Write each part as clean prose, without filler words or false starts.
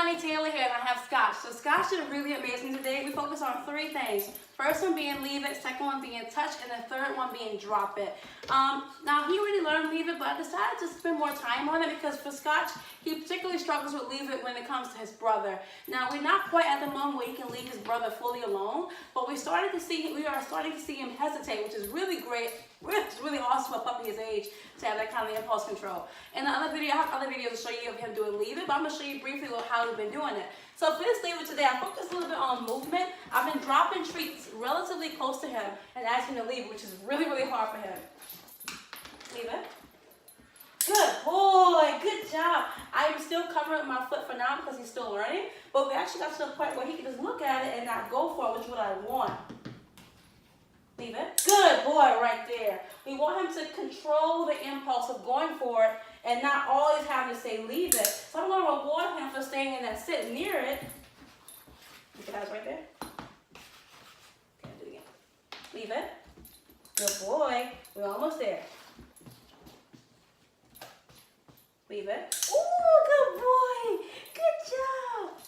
Taylor here, and I have Scotch. So Scotch did really amazing today. We focused on 3 things. First one being leave it, second one being touch, and the third one being drop it. Now he already learned leave it, but I decided to spend more time on it because for Scotch, he particularly struggles with leave it when it comes to his brother. Now we're not quite at the moment where he can leave his brother fully alone, but we are starting to see him hesitate, which is really great. It's really awesome for a puppy his age to have that kind of impulse control. In the other video, I have other videos to show you of him doing leave it, but I'm going to show you briefly how he's been doing it. So for this leave it today, I focused a little bit on movement. I've been dropping treats relatively close to him and asking him to leave, which is really, really hard for him. Leave it. Good boy, good job. I'm still covering my foot for now because he's still learning, but we actually got to the point where he can just look at it and not go for it, which is what I want. Leave it. Good boy right there. We want him to control the impulse of going for it and not always having to say leave it. So I'm going to reward him for staying in that sit near it. Look at that right there. Okay, do it again. Leave it. Good boy. We're almost there. Leave it. Ooh, good boy. Good job.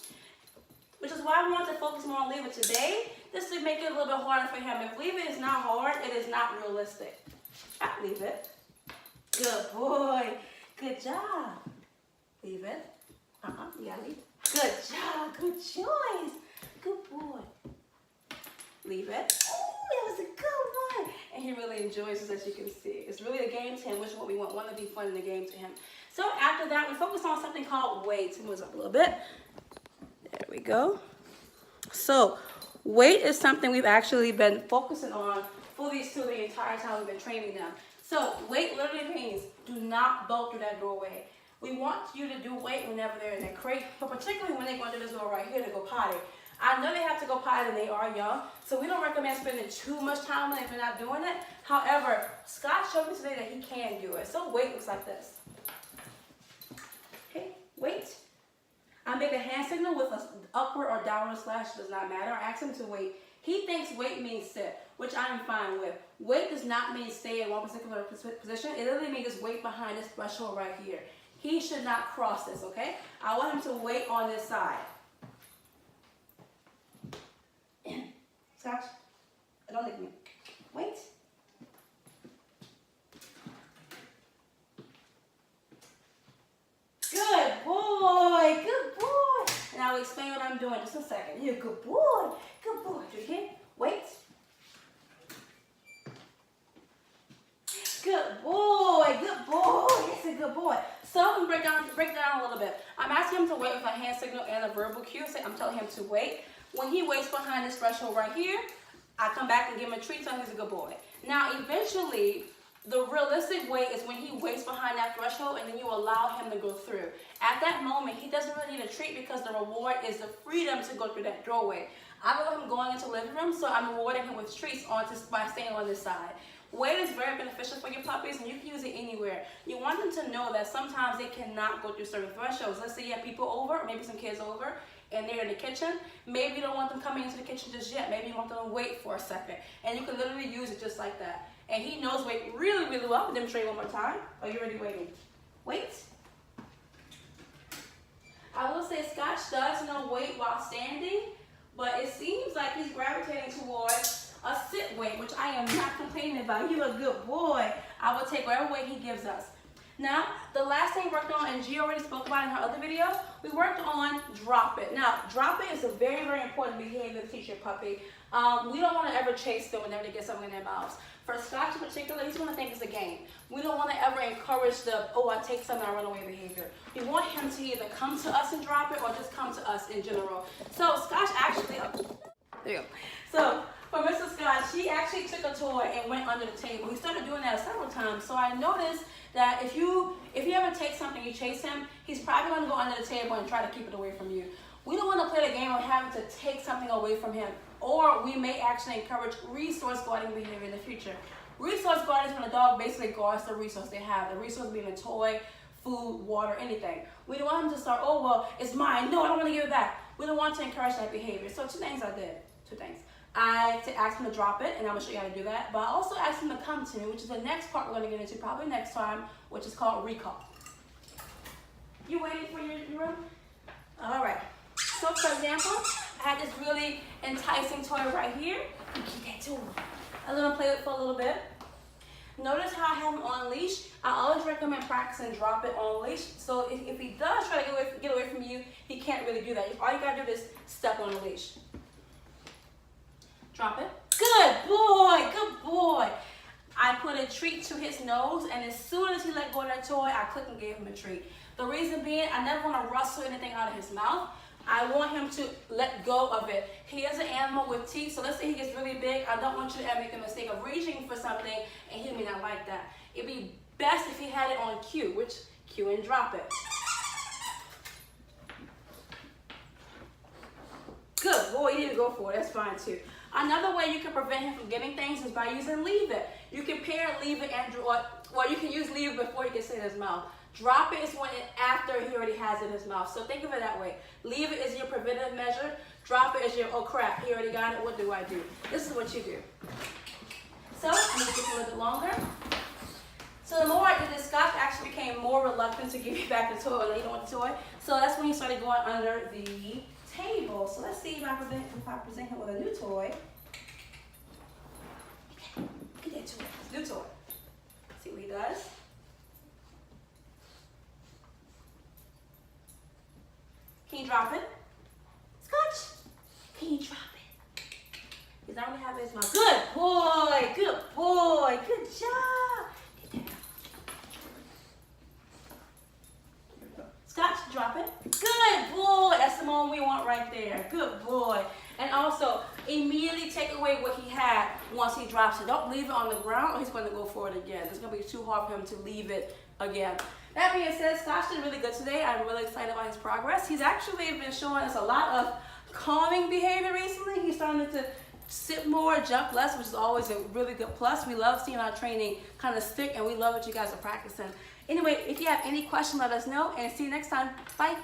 Which is why we want to focus more on leave it today. This to make it a little bit harder for him. If leave it is not hard, it is not realistic. Leave it. Good boy. Good job. Leave it. You gotta leave it. Good job. Good choice. Good boy. Leave it. Oh, that was a good one. And he really enjoys this, as you can see. It's really a game to him, which is what we want. We want to be fun in the game to him. So after that, we focus on something called weights. Move up a little bit. There we go. So weight is something we've actually been focusing on for these two the entire time we've been training them. So weight literally means do not bolt through that doorway. We want you to do weight whenever they're in their crate, but particularly when they go into this door right here to go potty. I know they have to go potty and they are young, so we don't recommend spending too much time on it if they're not doing it. However, Scott showed me today that he can do it. So weight looks like this. Okay, weight. I make a hand signal with an upward or downward slash, does not matter. I ask him to wait. He thinks wait means sit, which I am fine with. Wait does not mean stay in one particular position. It literally means just wait behind this threshold right here. He should not cross this, okay? I want him to wait on this side. Scotch, don't lick me. Wait. Good boy, good boy. And I'll explain what I'm doing in just a second. You're a good boy, good boy. Do it again. Wait. Good boy, good boy. That's a good boy. So I'm break down a little bit. I'm asking him to wait with a hand signal and a verbal cue. So I'm telling him to wait. When he waits behind this threshold right here, I come back and give him a treat so he's a good boy. Now eventually, the realistic wait is when he waits behind that threshold and then you allow him to go through. At that moment, he doesn't really need a treat because the reward is the freedom to go through that doorway. I don't want him going into the living room, so I'm rewarding him with treats by staying on this side. Weight is very beneficial for your puppies and you can use it anywhere. You want them to know that sometimes they cannot go through certain thresholds. Let's say you have people over, or maybe some kids over, and they're in the kitchen. Maybe you don't want them coming into the kitchen just yet. Maybe you want them to wait for a second. And you can literally use it just like that. And he knows wait really, really well. I'll demonstrate one more time. Are you already waiting? Wait. I will say Scotch does know wait while standing, but it seems like he's gravitating towards a sit weight, which I am not complaining about. You're a good boy. I will take whatever weight he gives us. Now, the last thing we worked on, and G already spoke about in her other video, we worked on drop it. Now, drop it is a very, very important behavior to teach your puppy. We don't want to ever chase them whenever they get something in their mouths. For Scotch in particular, he's going to think it's a game. We don't want to ever encourage the, oh, I take something, I run away behavior. We want him to either come to us and drop it or just come to us in general. So Scotch actually, there you go. So for Mr. Scott, she actually took a toy and went under the table. He started doing that several times. So I noticed that if you ever take something, you chase him, he's probably going to go under the table and try to keep it away from you. We don't want to play the game of having to take something away from him, or we may actually encourage resource guarding behavior in the future. Resource guarding is when a dog basically guards the resource they have. The resource being a toy, food, water, anything. We don't want him to start, oh, well, it's mine. No, I don't want to give it back. We don't want to encourage that behavior. So 2 things I did. 2 things. I asked him to drop it, and I'm going to show you how to do that. But I also asked him to come to me, which is the next part we're going to get into probably next time, which is called recall. You waiting for your room? All right. So for example, I had this really enticing toy right here. You keep that toy. I let him play with it for a little bit. Notice how I have him on leash. I always recommend practicing drop it on leash. So if he does try to get away from you, he can't really do that. All you gotta do is step on the leash. Drop it. Good boy, good boy. I put a treat to his nose, and as soon as he let go of that toy, I clicked and gave him a treat. The reason being, I never want to rustle anything out of his mouth. I want him to let go of it. He is an animal with teeth, so let's say he gets really big. I don't want you to ever make the mistake of reaching for something, and he may not like that. It'd be best if he had it on cue, which cue and drop it. Good boy, you need to go for it. That's fine too. Another way you can prevent him from getting things is by using leave it. You can pair leave it and well, you can use leave it before he gets it in his mouth. Drop it is when after he already has it in his mouth. So think of it that way. Leave it is your preventative measure. Drop it is your, oh crap, he already got it, what do I do? This is what you do. So I'm gonna get a little bit longer. So the more I did this, Scotch actually became more reluctant to give you back the toy or later on the toy. So that's when he started going under the table. So let's see if I present him with a new toy. Get that toy. New toy. See what he does. Can you drop it? Scotch, can you drop it? He's not gonna have his mouth. Good boy, good boy, good job. Get that. Scotch, drop it. Good boy. That's the moment we want right there. Good boy. And also, immediately take away what he had once he drops it. Don't leave it on the ground or he's going to go for it again. It's going to be too hard for him to leave it again. That being said, Scotch did really good today. I'm really excited about his progress. He's actually been showing us a lot of calming behavior recently. He's starting to sit more, jump less, which is always a really good plus. We love seeing our training kind of stick, and we love what you guys are practicing. Anyway, if you have any questions, let us know, and see you next time. Bye.